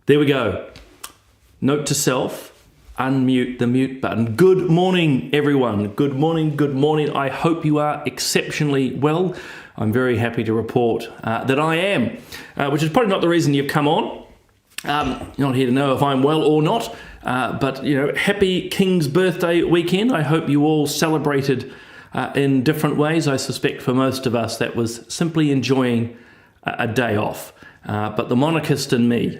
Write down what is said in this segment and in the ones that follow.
There we go. Note to self, unmute the mute button. Good morning, everyone. Good morning, good morning. I hope you are exceptionally well. I'm very happy to report that I am, which is probably not the reason you've come on. You're not here to know if I'm well or not, but, happy King's Birthday weekend. I hope you all celebrated in different ways. I suspect for most of us that was simply enjoying a day off. But the monarchist in me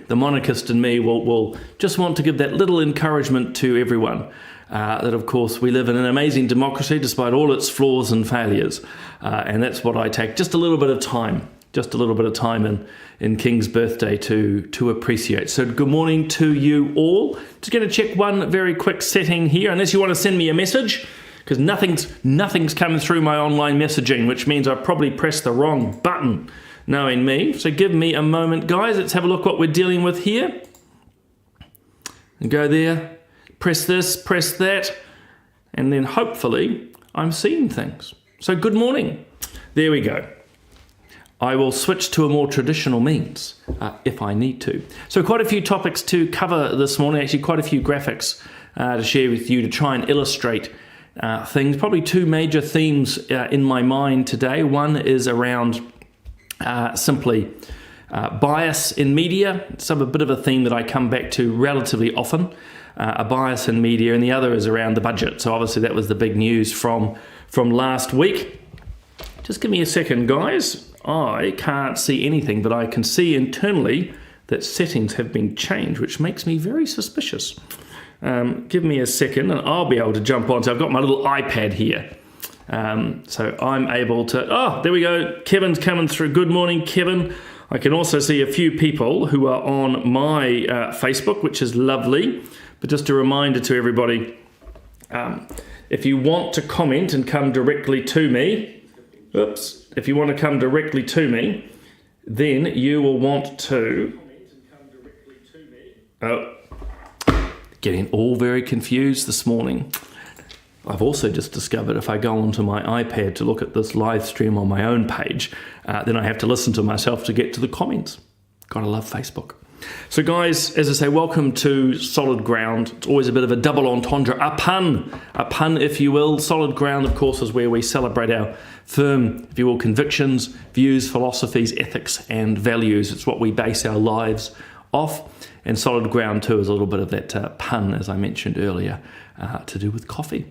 will just want to give that little encouragement to everyone. That, of course, we live in an amazing democracy despite all its flaws and failures. And that's what I take just a little bit of time in King's Birthday to appreciate. So good morning to you all. Just going to check one very quick setting here, unless you want to send me a message, because nothing's coming through my online messaging, which means I probably pressed the wrong button, knowing me. So give me a moment, guys. Let's have a look what we're dealing with here. And go there, press this, press that, and then hopefully I'm seeing things. So good morning. There we go. I will switch to a more traditional means if I need to. So quite a few topics to cover this morning, actually quite a few graphics to share with you to try and illustrate things. Probably two major themes in my mind today. One is around simply bias in media. It's a bit of a theme that I come back to relatively often, a bias in media, and the other is around the budget. So obviously that was the big news from last week. Just give me a second, guys. I can't see anything, but I can see internally that settings have been changed, which makes me very suspicious. Give me a second and I'll be able to jump on. So I've got my little iPad here. So I'm able to, there we go. Kevin's coming through. Good morning, Kevin. I can also see a few people who are on my Facebook, which is lovely. But just a reminder to everybody, if you want to comment and come directly to me, if you want to come directly to me, then you will want to, getting all very confused this morning. I've also just discovered if I go onto my iPad to look at this live stream on my own page, then I have to listen to myself to get to the comments. Gotta love Facebook. So guys, as I say, welcome to Solid Ground. It's always a bit of a double entendre, a pun if you will. Solid Ground, of course, is where we celebrate our firm, if you will, convictions, views, philosophies, ethics, and values. It's what we base our lives off. And Solid Ground too is a little bit of that pun, as I mentioned earlier, to do with coffee,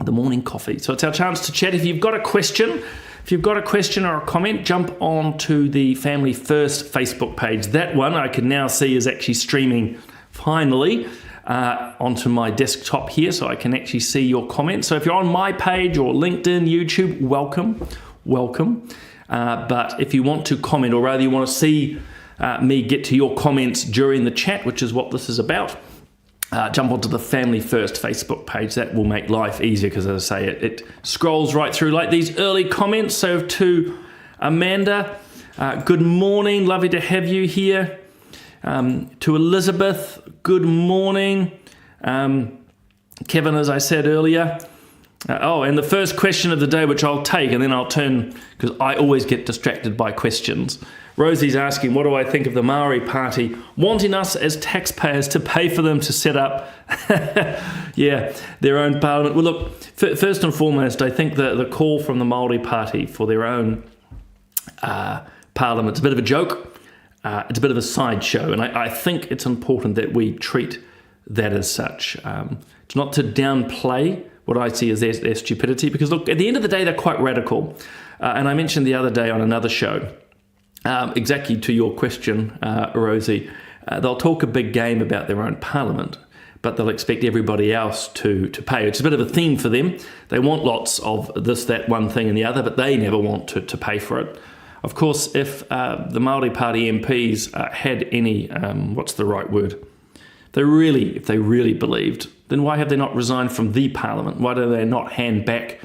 the morning coffee. So it's our chance to chat. If you've got a question or a comment, jump on to the Family First Facebook page. That one I can now see is actually streaming finally onto my desktop here, so I can actually see your comments. So if you're on my page or LinkedIn, YouTube, welcome. But if you want to comment, or rather you want to see me get to your comments during the chat, which is what this is about, jump onto the Family First Facebook page. That will make life easier because, as I say, it scrolls right through like these early comments. So to Amanda, good morning, lovely to have you here. To Elizabeth, good morning. Kevin, as I said earlier. And the first question of the day, which I'll take, and then I'll turn, because I always get distracted by questions. Rosie's asking, what do I think of the Maori Party wanting us as taxpayers to pay for them to set up their own parliament? Well, look, first and foremost, I think the call from the Maori Party for their own parliament is a bit of a joke. It's a bit of a sideshow, and I think it's important that we treat that as such. It's not to downplay what I see as their stupidity, because look, at the end of the day, they're quite radical. And I mentioned the other day on another show, exactly to your question, Rosie, they'll talk a big game about their own parliament, but they'll expect everybody else to pay. It's a bit of a theme for them. They want lots of this, that, one thing and the other, but they never want to pay for it. Of course, if the Māori Party MPs had any, what's the right word? If they really believed, then why have they not resigned from the parliament? Why do they not hand back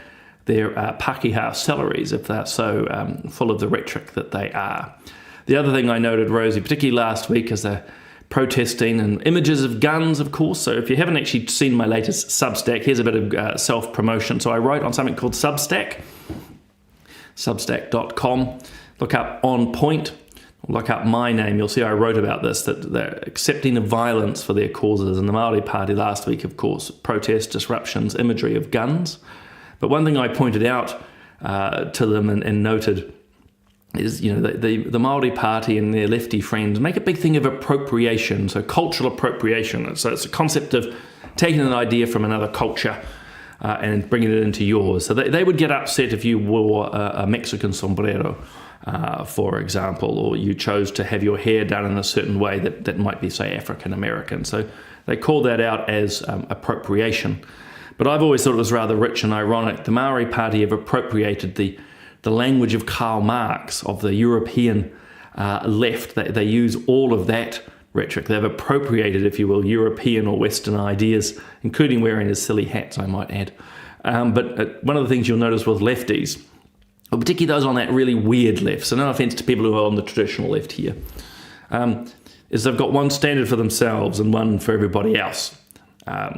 their Pākehā salaries if they're so full of the rhetoric that they are? The other thing I noted, Rosie, particularly last week, is the protesting and images of guns, of course. So if you haven't actually seen my latest Substack, here's a bit of self-promotion. So I wrote on something called Substack, substack.com. Look up On Point. look up my name, you'll see I wrote about this, that they're accepting the violence for their causes. And the Māori Party last week, of course, protests, disruptions, imagery of guns. But one thing I pointed out to them and noted is, the Māori Party and their lefty friends make a big thing of appropriation, so cultural appropriation. So it's a concept of taking an idea from another culture and bringing it into yours. So they would get upset if you wore a Mexican sombrero, for example, or you chose to have your hair done in a certain way that might be, say, African American. So they call that out as appropriation. But I've always thought it was rather rich and ironic. The Māori Party have appropriated the language of Karl Marx, of the European left. They use all of that rhetoric. They've appropriated, if you will, European or Western ideas, including wearing his silly hats, I might add. But one of the things you'll notice with lefties, particularly those on that really weird left, so no offence to people who are on the traditional left here, is they've got one standard for themselves and one for everybody else.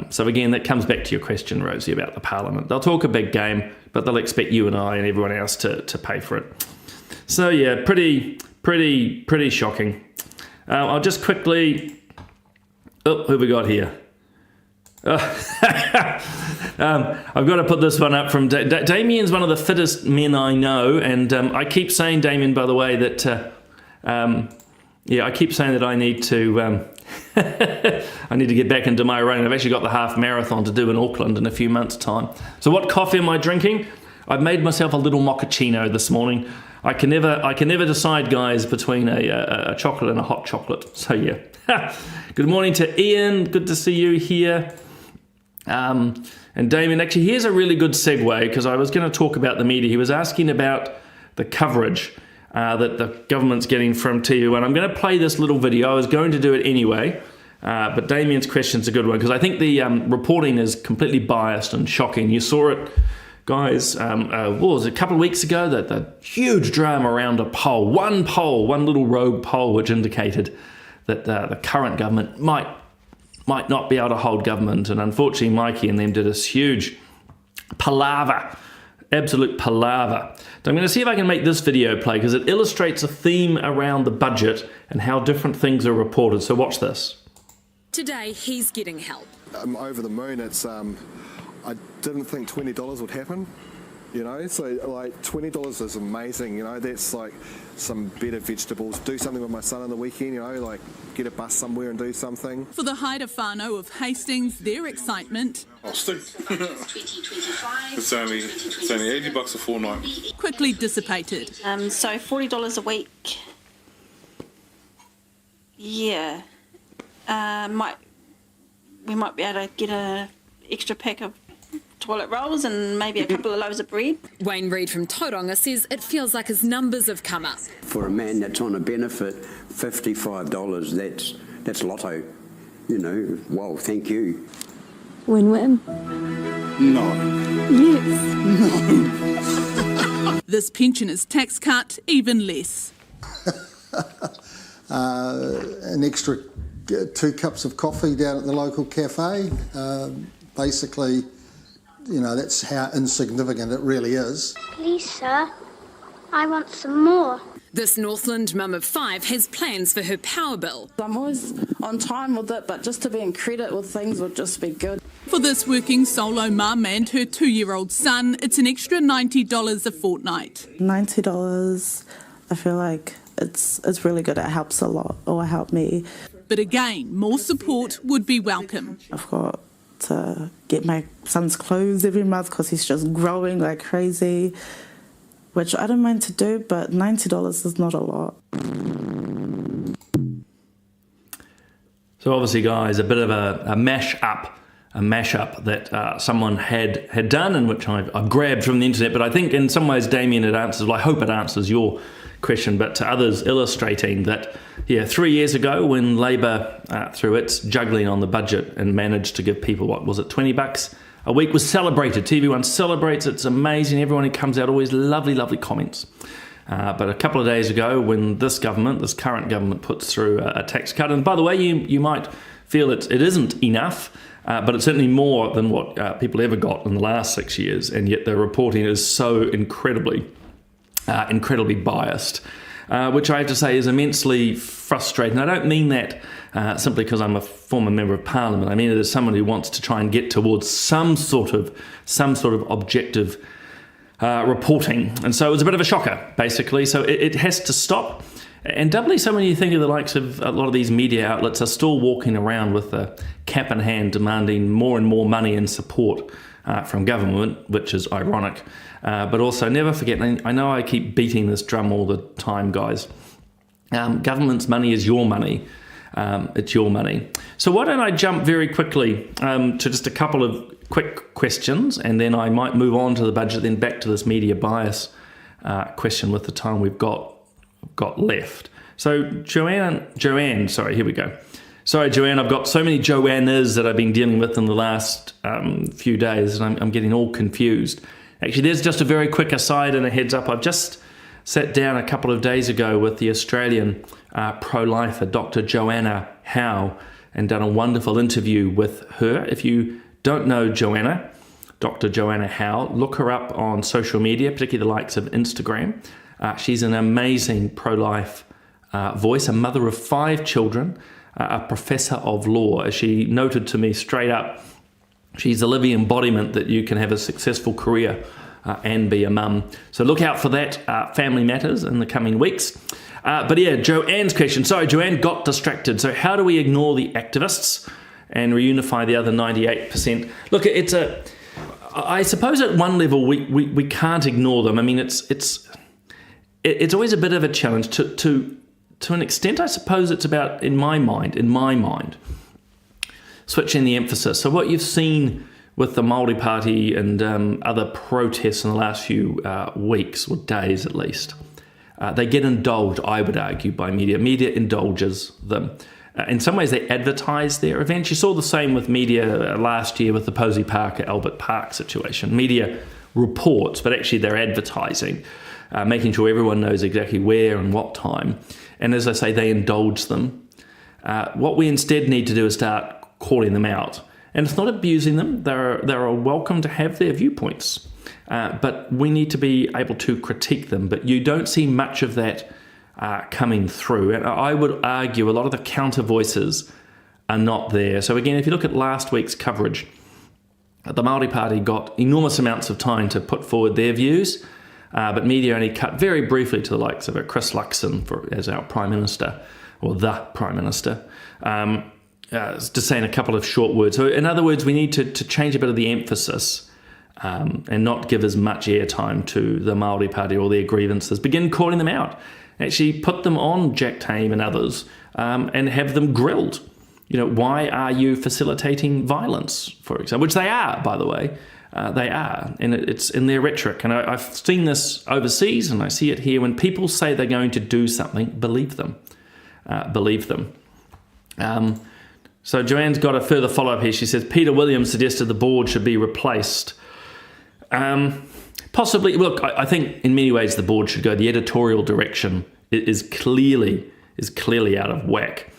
So again, that comes back to your question, Rosie, about the Parliament. They'll talk a big game, but they'll expect you and I and everyone else to pay for it. So yeah, pretty shocking. I'll just quickly... Oh, who have we got here? I've got to put this one up from... Damien's one of the fittest men I know, and I keep saying, Damien, by the way, that... I keep saying that I need to... I need to get back into my running. I've actually got the half marathon to do in Auckland in a few months' time. So what coffee am I drinking? I've made myself a little mochaccino this morning. I can never decide, guys, between a chocolate and a hot chocolate. So yeah. Good morning to Ian. Good to see you here. And Damien, actually, here's a really good segue, because I was going to talk about the media. He was asking about the coverage that the government's getting from TV1. I'm going to play this little video. I was going to do it anyway, but Damien's question's a good one, because I think the reporting is completely biased and shocking. You saw it, guys, what was it, a couple of weeks ago, that the huge drama around a poll, one little rogue poll, which indicated that the current government might not be able to hold government. And unfortunately, Mikey and them did this huge palaver, absolute palaver. So I'm going to see if I can make this video play, because it illustrates a theme around the budget and how different things are reported. So watch this. Today, he's getting help. I'm over the moon. It's I didn't think $20 would happen, so like $20 is amazing. That's like some better vegetables. Do something with my son on the weekend, like get a bus somewhere and do something. For the Haida whānau of Hastings, their excitement It's only $80 a fortnight. quickly dissipated. So $40 a week. Yeah. We might be able to get an extra pack of toilet rolls and maybe a couple of loaves of bread. Wayne Reid from Tauranga says it feels like his numbers have come up. For a man that's on a benefit, $55, that's lotto. Well, thank you. Win-win. No. Yes. This pensioner's tax cut even less. An extra 2 cups of coffee down at the local cafe. Basically, that's how insignificant it really is. Please, sir, I want some more. This Northland mum of 5 has plans for her power bill. I'm always on time with it, but just to be in credit with things would just be good. For this working solo mum and her 2-year-old son, it's an extra $90 a fortnight. $90, I feel like it's really good. It helps a lot, or it helped me. But again, more support would be welcome. I've got to get my son's clothes every month because he's just growing like crazy, which I don't mind to do, but $90 is not a lot. So obviously, guys, a bit of a mashup that someone had done, and which I've grabbed from the internet. But I think in some ways, Damien, it answers, well, I hope it answers your question, but to others, illustrating that, 3 years ago when Labour, through its juggling on the budget and managed to give people, what was it, $20 a week, was celebrated. TV1 celebrates, it's amazing. Everyone who comes out, always lovely comments. But a couple of days ago, when this current government puts through a tax cut, and by the way, you might feel it isn't enough, but it's certainly more than what people ever got in the last 6 years, and yet the reporting is so incredibly biased. which I have to say is immensely frustrating. I don't mean that simply because I'm a former member of Parliament. I mean it as someone who wants to try and get towards some sort of objective reporting. And so it was a bit of a shocker, basically. So it has to stop. And doubly so when you think of the likes of a lot of these media outlets are still walking around with a cap in hand demanding more and more money and support from government, which is ironic. But also never forget, and I know I keep beating this drum all the time, guys, government's money is your money. It's your money. So why don't I jump very quickly to just a couple of quick questions, and then I might move on to the budget, then back to this media bias question with the time we've got left. So Joanne, sorry, here we go. Sorry, Joanne, I've got so many Joannas that I've been dealing with in the last few days, and I'm getting all confused. Actually, there's just a very quick aside and a heads up. I've just sat down a couple of days ago with the Australian pro-lifer, Dr. Joanna Howe, and done a wonderful interview with her. If you don't know Joanna, Dr. Joanna Howe, look her up on social media, particularly the likes of Instagram. She's an amazing pro-life voice, a mother of 5 children, a professor of law. As she noted to me straight up, she's the living embodiment that you can have a successful career and be a mum. So look out for that, Family Matters, in the coming weeks. But yeah, Joanne's question. Sorry, Joanne got distracted. So how do we ignore the activists and reunify the other 98%? Look, I suppose at one level we can't ignore them. I mean, it's always a bit of a challenge to an extent. I suppose it's about, in my mind, switching the emphasis. So what you've seen with the Māori Party and other protests in the last few weeks, or days at least, they get indulged, I would argue, by media. Media indulges them. In some ways, they advertise their events. You saw the same with media last year with the Posey Park at Albert Park situation. Media reports, but actually they're advertising, making sure everyone knows exactly where and what time. And as I say, they indulge them. What we instead need to do is start calling them out. And it's not abusing them. They're welcome to have their viewpoints. But we need to be able to critique them. But you don't see much of that coming through. And I would argue a lot of the counter voices are not there. So again, if you look at last week's coverage, the Māori Party got enormous amounts of time to put forward their views. But media only cut very briefly to the likes of Chris Luxon as our Prime Minister, or the Prime Minister, just saying a couple of short words. So in other words, we need to change a bit of the emphasis and not give as much airtime to the Māori Party or their grievances. Begin calling them out. Actually put them on Jack Tame and others and have them grilled. You know, why are you facilitating violence, for example? Which they are, by the way. They are, and it's in their rhetoric. And I've seen this overseas, and I see it here. When people say they're going to do something, believe them. Believe them. So Joanne's got a further follow-up here. She says, Peter Williams suggested the board should be replaced. Possibly. Look, I think in many ways the board should go. The editorial direction is clearly out of whack.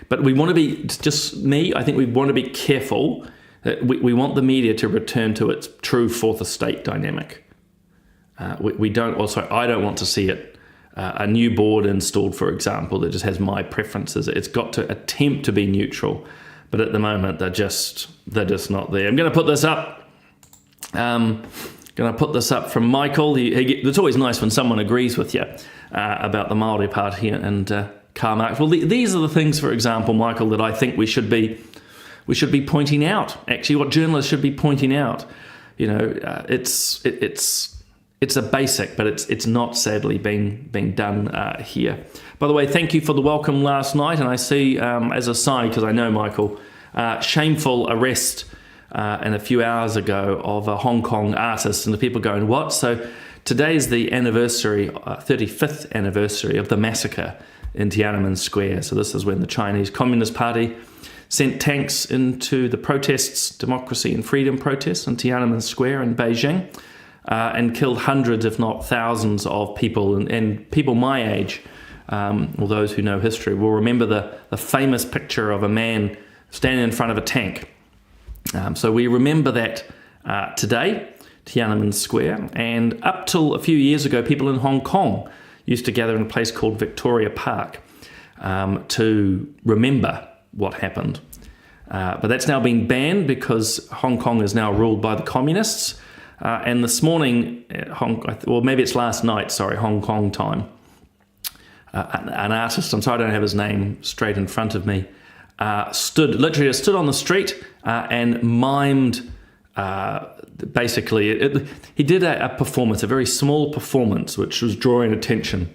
But we want to be, just me, I think we want to be careful that we want the media to return to its true fourth estate dynamic. I don't want to see it, a new board installed, for example, that just has my preferences. It's got to attempt to be neutral, but at the moment they're just not there. I'm going to put this up. From Michael. It's always nice when someone agrees with you about the Māori Party and Karl Marx. Well, these are the things, for example, Michael, that I think we should be pointing out. Actually, what journalists should be pointing out. You know, it's a basic, but it's not sadly being done here. By the way, thank you for the welcome last night, and I see as a side, because I know Michael, shameful arrest and a few hours ago of a Hong Kong artist, and the people going, what? So today is the 35th anniversary of the massacre in Tiananmen Square. So this is when the Chinese Communist Party sent tanks into the protests, democracy and freedom protests in Tiananmen Square in Beijing, and killed hundreds, if not thousands, of people. And people my age, or those who know history, will remember the famous picture of a man standing in front of a tank. So we remember that today. Tiananmen Square. And up till a few years ago, people in Hong Kong used to gather in a place called Victoria Park to remember what happened. But that's now been banned because Hong Kong is now ruled by the communists. And this morning, maybe it's last night, Hong Kong time, an artist, I'm sorry I don't have his name straight in front of me, stood on the street and mimed, he did a performance, a very small performance, which was drawing attention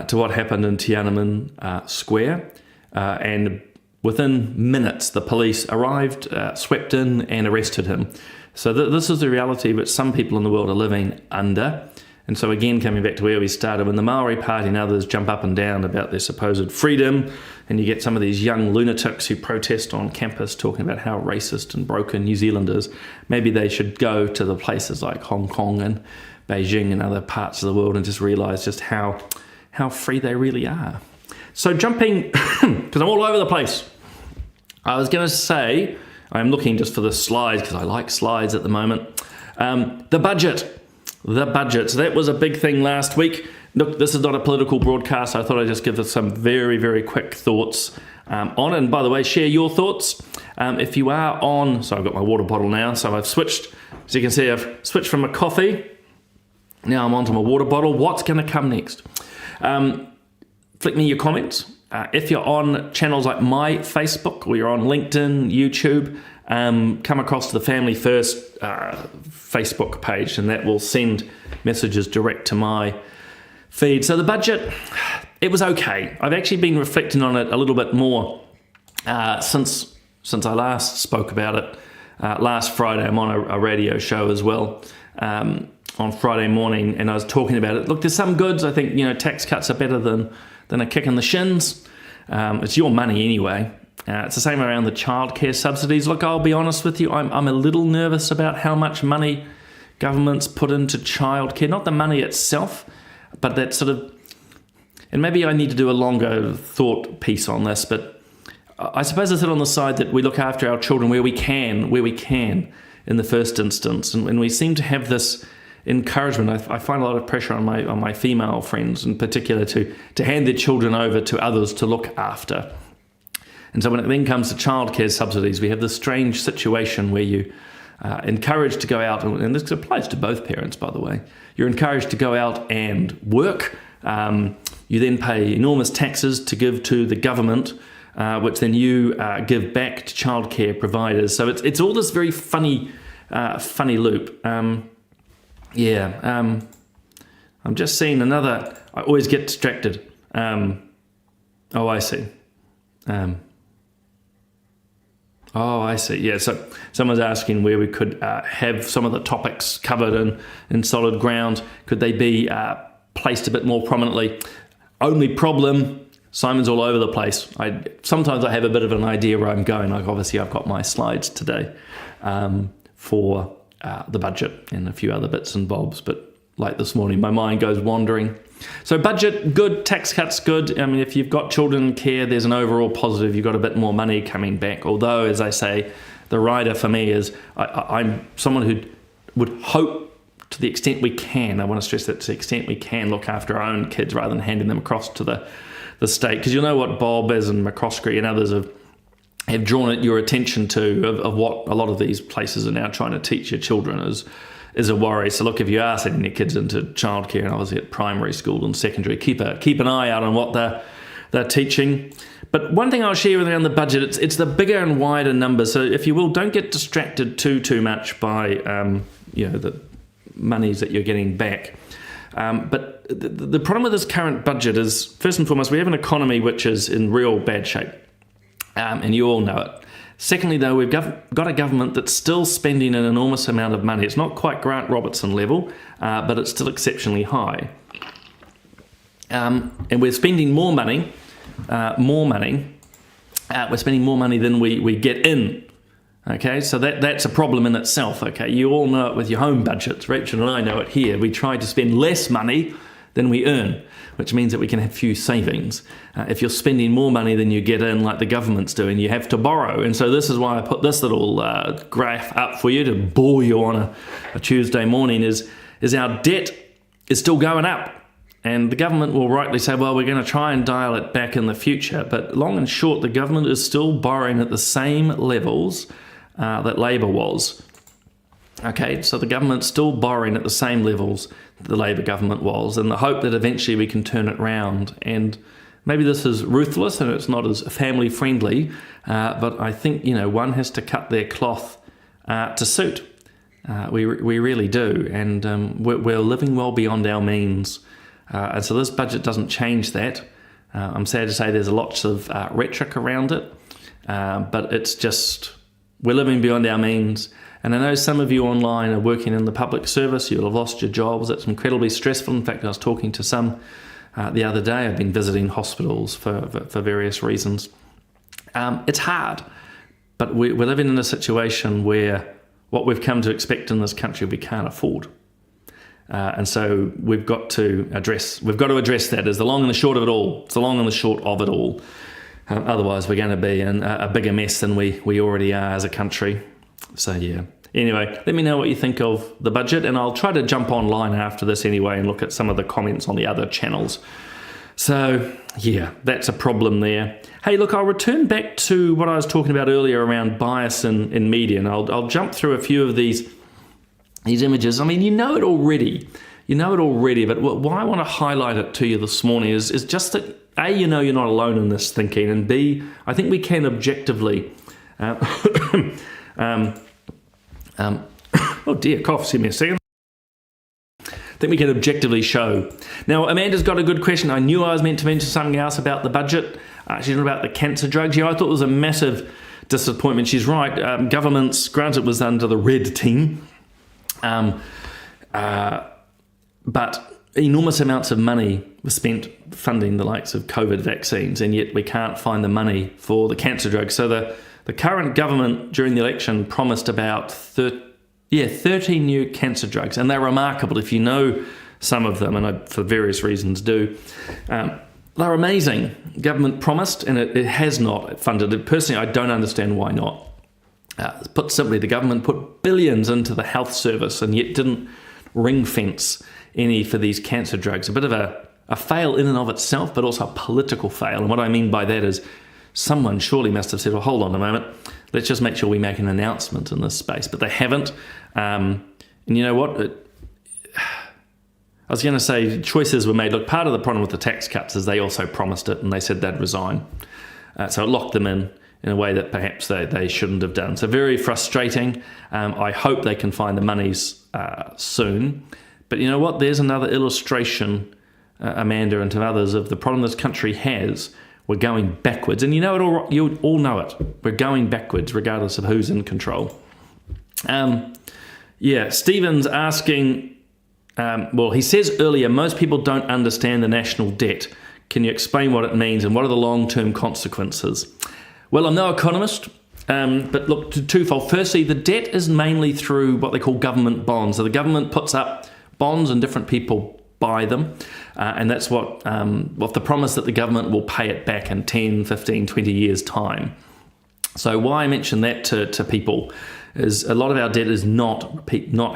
to what happened in Tiananmen Square. And within minutes, the police arrived, swept in and arrested him. So this is the reality which some people in the world are living under. And so again, coming back to where we started, when the Maori Party and others jump up and down about their supposed freedom, and you get some of these young lunatics who protest on campus talking about how racist and broken New Zealand is, maybe they should go to the places like Hong Kong and Beijing and other parts of the world and just realise just how free they really are. So jumping, because I'm all over the place, I was going to say, I'm looking just for the slides because I like slides at the moment. The budget. So that was a big thing last week. Look, this is not a political broadcast. I thought I'd just give us some very, very quick thoughts on it. And by the way, share your thoughts. If you are on, so I've got my water bottle now. So I've switched, as you can see, I've switched from a coffee. Now I'm onto my water bottle. What's going to come next? Flick me your comments. If you're on channels like my Facebook or you're on LinkedIn, YouTube, come across to the Family First Facebook page, and that will send messages direct to my feed. So the budget, it was okay. I've actually been reflecting on it a little bit more since I last spoke about it last Friday. I'm on a radio show as well on Friday morning, and I was talking about it. Look, there's some goods. I think tax cuts are better than a kick in the shins. It's your money anyway. It's the same around the childcare subsidies. Look, I'll be honest with you, I'm a little nervous about how much money governments put into childcare. Not the money itself, but that sort of, and maybe I need to do a longer thought piece on this, but I suppose I sit on the side that we look after our children where we can in the first instance. And we seem to have this encouragement. I find a lot of pressure on my female friends in particular to hand their children over to others to look after. And so when it then comes to childcare subsidies, we have this strange situation where you encouraged to go out, and this applies to both parents, by the way. You're encouraged to go out and work. You then pay enormous taxes to give to the government, which then you give back to childcare providers. So it's all this very funny loop. I'm just seeing another. I always get distracted. I see. I see. Yeah, so someone's asking where we could have some of the topics covered in solid ground. Could they be placed a bit more prominently? Only problem, Simon's all over the place. Sometimes I have a bit of an idea where I'm going. Like obviously I've got my slides today for the budget and a few other bits and bobs, but like this morning, my mind goes wandering. So budget, good. Tax cuts, good. I mean, if you've got children in care, there's an overall positive. You've got a bit more money coming back. Although, as I say, the rider for me is I'm someone who would hope to the extent we can, I want to stress that to the extent we can, look after our own kids rather than handing them across to the state. Because you'll know what Bob, as and McCroskey and others have drawn your attention to of what a lot of these places are now trying to teach your children is a worry. So look, if you are sending your kids into childcare, and obviously at primary school and secondary, keep an eye out on what they're teaching. But one thing I'll share with you on the budget, it's the bigger and wider numbers. So if you will, don't get distracted too much by the monies that you're getting back. But the problem with this current budget is, first and foremost, we have an economy which is in real bad shape, and you all know it. Secondly, though, we've got a government that's still spending an enormous amount of money. It's not quite Grant Robertson level, but it's still exceptionally high. And we're spending more money. We're spending more money than we get in. Okay, so that's a problem in itself. Okay, you all know it with your home budgets. Rachel and I know it here. We try to spend less money than we earn, which means that we can have few savings. If you're spending more money than you get in, like the government's doing, you have to borrow. And so this is why I put this little graph up for you to bore you on a Tuesday morning, is our debt is still going up. And the government will rightly say, well, we're going to try and dial it back in the future. But long and short, the government is still borrowing at the same levels that Labour was. Okay, so the government's still borrowing at the same levels that the Labour government was, in the hope that eventually we can turn it round. And maybe this is ruthless and it's not as family friendly, but I think, one has to cut their cloth to suit. We really do. And we're living well beyond our means. And so this budget doesn't change that. I'm sad to say there's lots of rhetoric around it, but it's just, we're living beyond our means. And I know some of you online are working in the public service. You'll have lost your jobs. It's incredibly stressful. In fact, I was talking to some the other day. I've been visiting hospitals for various reasons. It's hard, but we're living in a situation where what we've come to expect in this country we can't afford. And so we've got to address that as the long and the short of it all. It's the long and the short of it all. Otherwise, we're going to be in a bigger mess than we already are as a country. So, yeah. Anyway, let me know what you think of the budget, and I'll try to jump online after this anyway and look at some of the comments on the other channels. So, yeah, that's a problem there. Hey, look, I'll return back to what I was talking about earlier around bias in media, and I'll jump through a few of these images. I mean, you know it already, but why I want to highlight it to you this morning is just that, A, you're not alone in this thinking, and B, I think we can objectively oh dear, cough, excuse me a second. I think we can objectively show. Now, Amanda's got a good question. I knew I was meant to mention something else about the budget. She's talking about the cancer drugs. Yeah, I thought it was a massive disappointment. She's right. Governments, granted, was under the red team, but enormous amounts of money were spent funding the likes of COVID vaccines, and yet we can't find the money for the cancer drugs. So the current government during the election promised about 13 new cancer drugs, and they're remarkable. If you know some of them, and I, for various reasons, do, they're amazing. Government promised, and it has not funded it. Personally, I don't understand why not. Put simply, the government put billions into the health service and yet didn't ring fence any for these cancer drugs. A bit of a fail in and of itself, but also a political fail. And what I mean by that is someone surely must have said, well, hold on a moment, let's just make sure we make an announcement in this space. But they haven't. And you know what? I was going to say choices were made. Look, part of the problem with the tax cuts is they also promised it and they said they'd resign. So it locked them in a way that perhaps they shouldn't have done. So very frustrating. I hope they can find the monies soon. But you know what? There's another illustration, Amanda and to others, of the problem this country has. We're going backwards. And you all know it. We're going backwards regardless of who's in control. Stephen's asking, he says earlier, most people don't understand the national debt. Can you explain what it means and what are the long-term consequences? Well, I'm no economist, but look, twofold. Firstly, the debt is mainly through what they call government bonds. So the government puts up bonds and different people buy them, and that's what the promise that the government will pay it back in 10, 15, 20 years' time. So why I mention that to people is a lot of our debt is not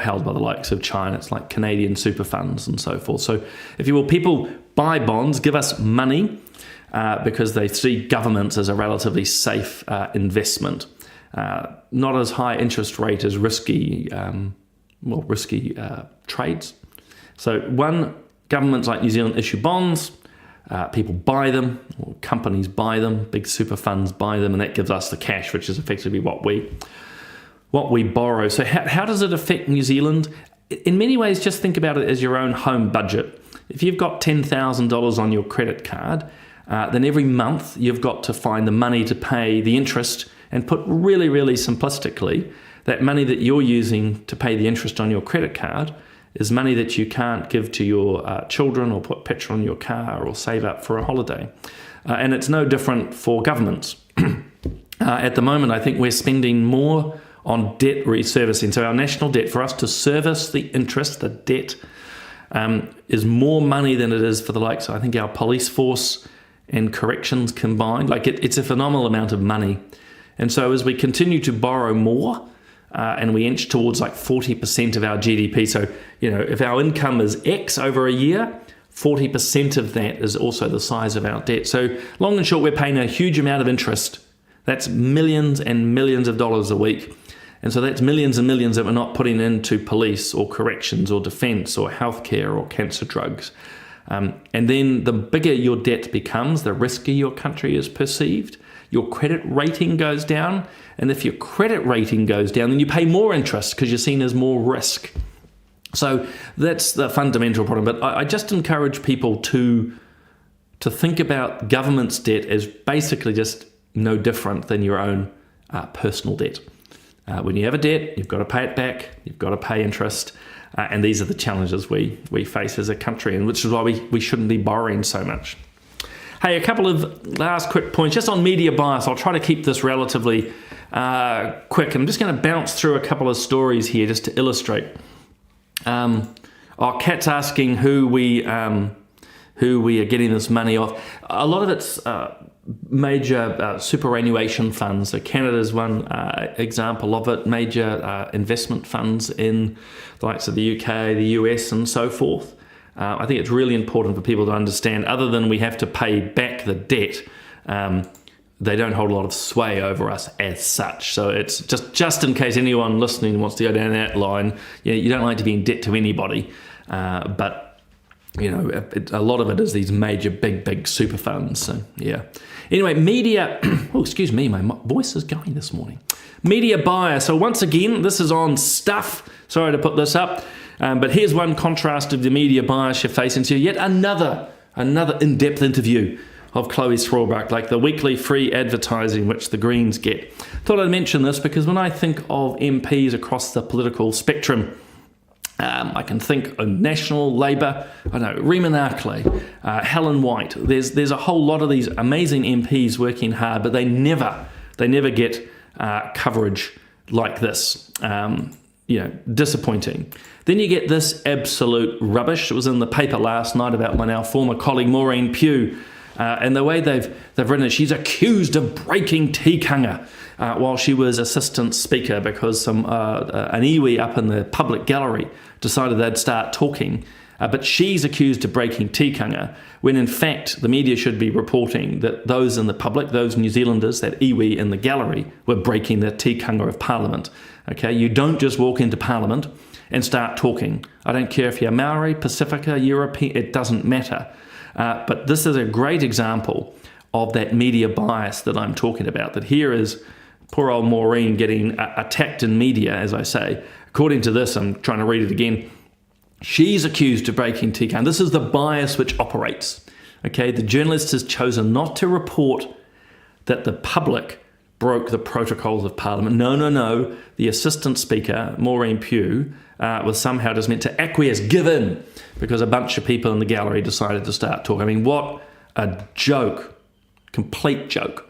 held by the likes of China. It's like Canadian super funds and so forth. So if you will, people buy bonds, give us money, because they see governments as a relatively safe investment. Not as high interest rate as risky trades. So governments like New Zealand issue bonds, people buy them, or companies buy them, big super funds buy them, and that gives us the cash, which is effectively what we borrow. So how does it affect New Zealand? In many ways, just think about it as your own home budget. If you've got $10,000 on your credit card, then every month you've got to find the money to pay the interest, and put really, really simplistically, that money that you're using to pay the interest on your credit card is money that you can't give to your children or put petrol in your car or save up for a holiday. And it's no different for governments. At the moment, I think we're spending more on debt reservicing. So our national debt, for us to service the interest, the debt, is more money than it is for the likes of, I think, our police force and corrections combined. Like it's a phenomenal amount of money. And so as we continue to borrow more, and we inch towards like 40% of our GDP. So, if our income is X over a year, 40% of that is also the size of our debt. So long and short, we're paying a huge amount of interest. That's millions and millions of dollars a week. And so that's millions and millions that we're not putting into police or corrections or defence or healthcare or cancer drugs. And then the bigger your debt becomes, the riskier your country is perceived. Your credit rating goes down. And if your credit rating goes down, then you pay more interest because you're seen as more risk. So that's the fundamental problem. But I just encourage people to think about government's debt as basically just no different than your own personal debt. When you have a debt, you've got to pay it back. You've got to pay interest. And these are the challenges we face as a country, and which is why we shouldn't be borrowing so much. Hey, a couple of last quick points just on media bias. I'll try to keep this relatively quick. I'm just going to bounce through a couple of stories here just to illustrate. Kat's asking who we are getting this money off. A lot of it's major superannuation funds. So Canada's one example of it. Major investment funds in the likes of the UK, the US, and so forth. I think it's really important for people to understand, other than we have to pay back the debt, they don't hold a lot of sway over us as such. So it's just in case anyone listening wants to go down that line, you don't like to be in debt to anybody, but a lot of it is these major big super funds. So yeah. Anyway, media. Oh, excuse me, my voice is going this morning. Media bias. So once again, this is on Stuff. Sorry to put this up. But here's one contrast of the media bias you're facing. So yet another in-depth interview of Chloe Swarbrick, like the weekly free advertising which the Greens get. Thought I'd mention this because when I think of MPs across the political spectrum, I can think of National Labour, Rima Narkley, Helen White. There's a whole lot of these amazing MPs working hard, but they never get coverage like this. Disappointing. Then you get this absolute rubbish. It was in the paper last night about our former colleague Maureen Pugh, and the way they've written it. She's accused of breaking tikanga while she was assistant speaker because an iwi up in the public gallery decided they'd start talking. But she's accused of breaking tikanga, when in fact the media should be reporting that those in the public, those New Zealanders, that iwi in the gallery, were breaking the tikanga of Parliament. Okay, you don't just walk into Parliament and start talking. I don't care if you're Maori, Pacifica, European, it doesn't matter. But this is a great example of that media bias that I'm talking about, that here is poor old Maureen getting attacked in media, as I say. According to this, I'm trying to read it again, she's accused of breaking tikanga. This is the bias which operates. Okay, the journalist has chosen not to report that the public broke the protocols of Parliament. No. The Assistant Speaker, Maureen Pugh, was somehow just meant to acquiesce, give in, because a bunch of people in the gallery decided to start talking. I mean, what a joke. Complete joke.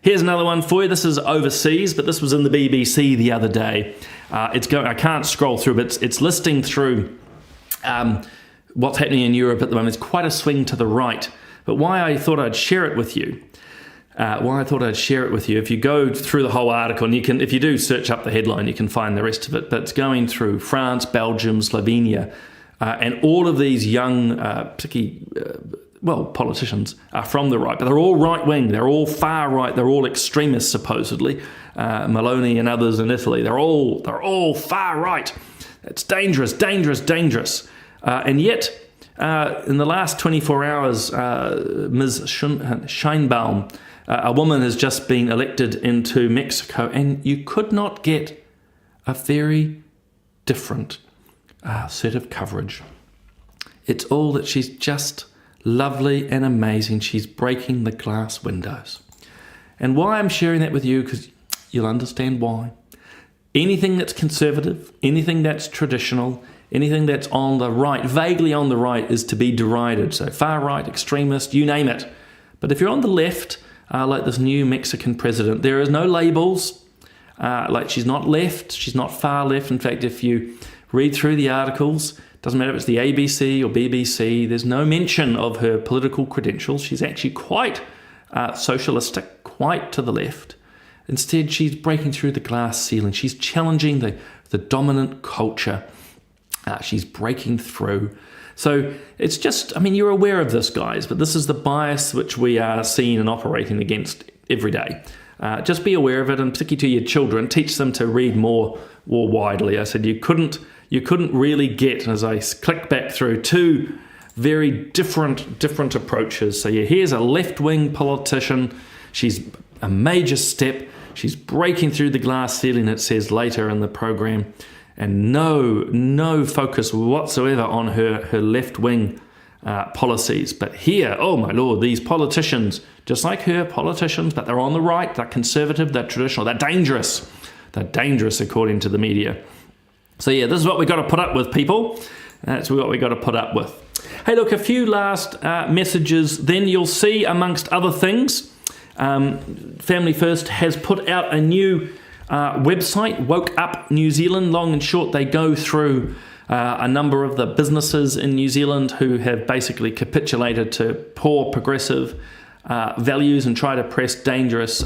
Here's another one for you. This is overseas, but this was in the BBC the other day. I can't scroll through, but it's listing through what's happening in Europe at the moment. It's quite a swing to the right. But why I thought I'd share it with you, if you go through the whole article, and you can, if you do search up the headline, you can find the rest of it, but it's going through France, Belgium, Slovenia, and all of these young, particularly, politicians are from the right, but they're all right-wing, they're all far-right, they're all extremists, supposedly. Meloni and others in Italy, they're all far-right. It's dangerous. And yet, in the last 24 hours, Ms. Sheinbaum, a woman has just been elected into Mexico, and you could not get a very different set of coverage. It's all that she's just lovely and amazing. She's breaking the glass windows. And why I'm sharing that with you, because you'll understand why. Anything that's conservative, anything that's traditional, anything that's on the right, vaguely on the right, is to be derided. So far right, extremist, you name it. But if you're on the left, like this new Mexican president, there is no labels. Like she's not left, she's not far left. In fact, if you read through the articles. Doesn't matter if it's the ABC or BBC. There's no mention of her political credentials. She's actually quite socialistic, quite to the left. Instead, she's breaking through the glass ceiling. She's challenging the dominant culture. She's breaking through. So it's just, I mean, you're aware of this, guys, but this is the bias which we are seeing and operating against every day. Just be aware of it, and particularly to your children, teach them to read more widely. I said you couldn't really get, as I click back through, two very different approaches. So here's a left-wing politician. She's a major step. She's breaking through the glass ceiling, it says later in the program, and no focus whatsoever on her left-wing policies. But here, oh my Lord, these politicians, just like her, politicians, but they're on the right, they're conservative, they're traditional, they're dangerous. They're dangerous according to the media. So yeah, this is what we got to put up with, people. That's what we got to put up with. Hey, look, a few last messages. Then you'll see, amongst other things, Family First has put out a new website, Woke Up New Zealand. Long and short, they go through a number of the businesses in New Zealand who have basically capitulated to poor progressive values and try to press dangerous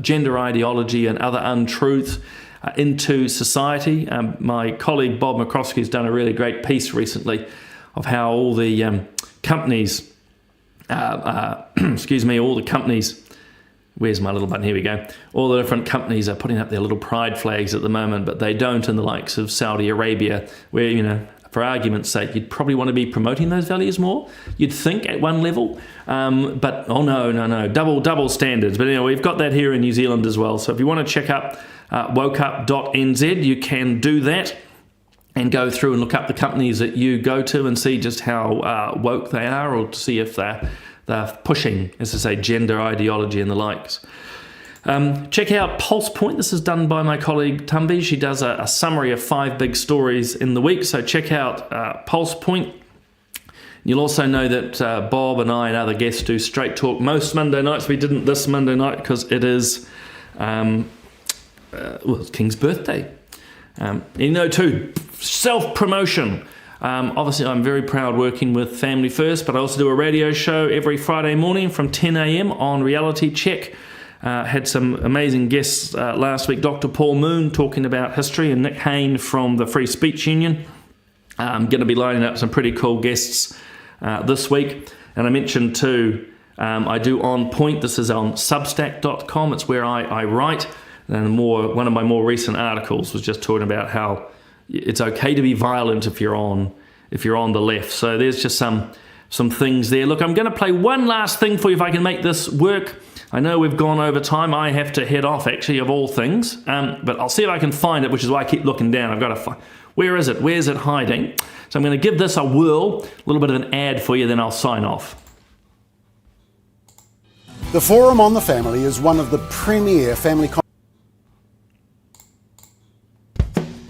gender ideology and other untruths into society. My colleague Bob McCroskey has done a really great piece recently of how all the companies, all the companies, where's my little button? Here we go. All the different companies are putting up their little pride flags at the moment, but they don't in the likes of Saudi Arabia, where, you know, for argument's sake, you'd probably want to be promoting those values more, you'd think, at one level. But, oh no, double standards. But anyway, we've got that here in New Zealand as well. So if you want to check up wokeup.nz, you can do that and go through and look up the companies that you go to and see just how woke they are, or to see if they're pushing, as I say, gender ideology and the likes. Check out Pulse Point. This is done by my colleague Tumby. She does a summary of 5 big stories in the week. So check out Pulse Point. You'll also know that Bob and I and other guests do Straight Talk most Monday nights. We didn't this Monday night because it is it's King's birthday. You know, too, self-promotion. Obviously, I'm very proud working with Family First, but I also do a radio show every Friday morning from 10 a.m. on Reality Check. Had some amazing guests last week. Dr. Paul Moon talking about history, and Nick Hain from the Free Speech Union. I'm going to be lining up some pretty cool guests this week. And I mentioned too, I do On Point. This is on Substack.com. It's where I write. And one of my more recent articles was just talking about how it's okay to be violent if you're on the left. So there's just some things there. Look, I'm going to play one last thing for you if I can make this work. I know we've gone over time. I have to head off, actually, of all things. But I'll see if I can find it, which is why I keep looking down. I've got to find. Where is it? Where's it hiding? So I'm going to give this a whirl, a little bit of an ad for you, then I'll sign off. The Forum on the Family is one of the premier family.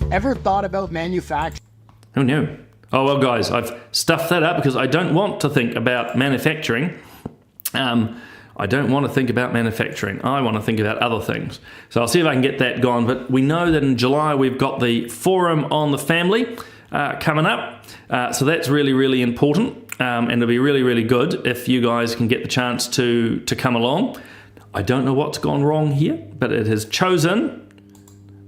Ever thought about manufacturing? Oh no. Oh well, guys, I've stuffed that up because I don't want to think about manufacturing. I don't want to think about manufacturing. I want to think about other things. So I'll see if I can get that gone. But we know that in July we've got the Forum on the Family coming up. So that's really, really important. And it'll be really, really good if you guys can get the chance to come along. I don't know what's gone wrong here, but it has chosen.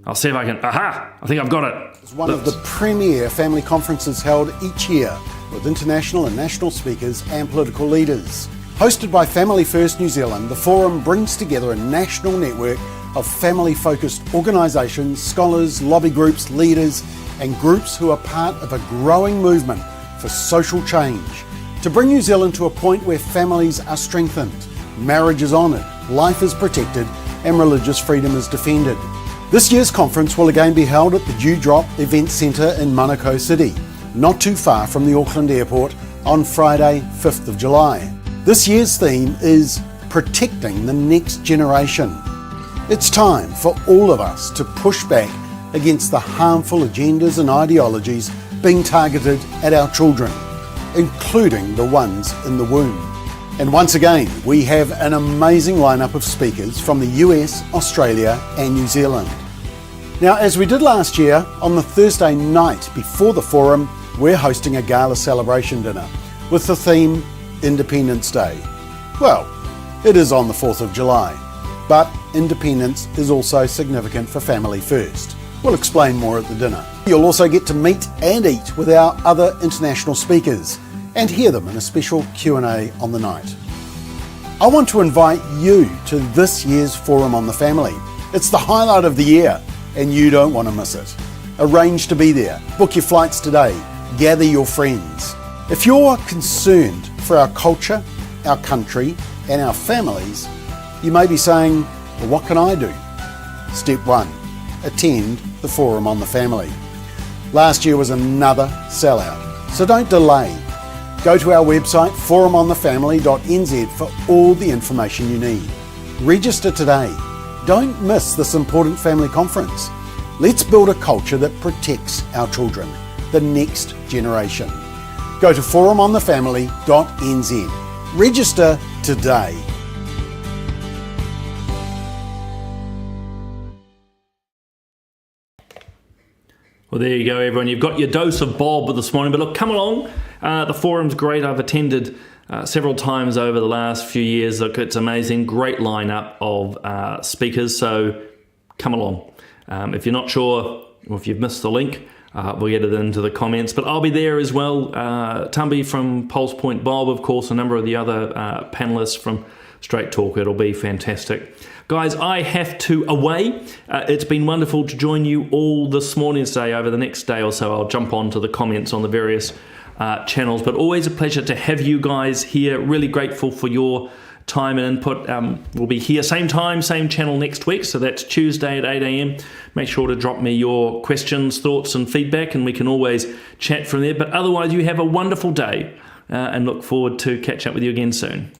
I'll see if I can. Aha! I think I've got it. It's one of the premier family conferences held each year with international and national speakers and political leaders. Hosted by Family First New Zealand, the Forum brings together a national network of family-focused organisations, scholars, lobby groups, leaders, and groups who are part of a growing movement for social change to bring New Zealand to a point where families are strengthened, marriage is honoured, life is protected, and religious freedom is defended. This year's conference will again be held at the Dewdrop Event Centre in Manukau City, not too far from the Auckland Airport, on Friday, 5th of July. This year's theme is Protecting the Next Generation. It's time for all of us to push back against the harmful agendas and ideologies being targeted at our children, including the ones in the womb. And once again, we have an amazing lineup of speakers from the US, Australia and New Zealand. Now, as we did last year, on the Thursday night before the forum, we're hosting a gala celebration dinner with the theme Independence Day. Well, it is on the 4th of July, but independence is also significant for Family First. We'll explain more at the dinner. You'll also get to meet and eat with our other international speakers and hear them in a special Q&A on the night. I want to invite you to this year's Forum on the Family. It's the highlight of the year, and you don't want to miss it. Arrange to be there. Book your flights today. Gather your friends. If you're concerned for our culture, our country, and our families, you may be saying, well, what can I do? Step 1, attend the Forum on the Family. Last year was another sellout, so don't delay. Go to our website, forumonthefamily.nz, for all the information you need. Register today. Don't miss this important family conference. Let's build a culture that protects our children, the next generation. Go to forumonthefamily.nz. Register today. Well, there you go, everyone. You've got your dose of Bob this morning. But look, come along. The forum's great. I've attended several times over the last few years. Look, it's amazing. Great lineup of speakers. So come along. If you're not sure, or if you've missed the link, we'll get it into the comments. But I'll be there as well. Tumby from Pulse Point, Bob, of course, a number of the other panellists from Straight Talk. It'll be fantastic. Guys, I have to away. It's been wonderful to join you all this morning. Today, over the next day or so, I'll jump on to the comments on the various channels. But always a pleasure to have you guys here. Really grateful for your time and input. We'll be here same time, same channel next week. So that's Tuesday at 8 a.m. Make sure to drop me your questions, thoughts and feedback, and we can always chat from there. But otherwise, you have a wonderful day and look forward to catch up with you again soon.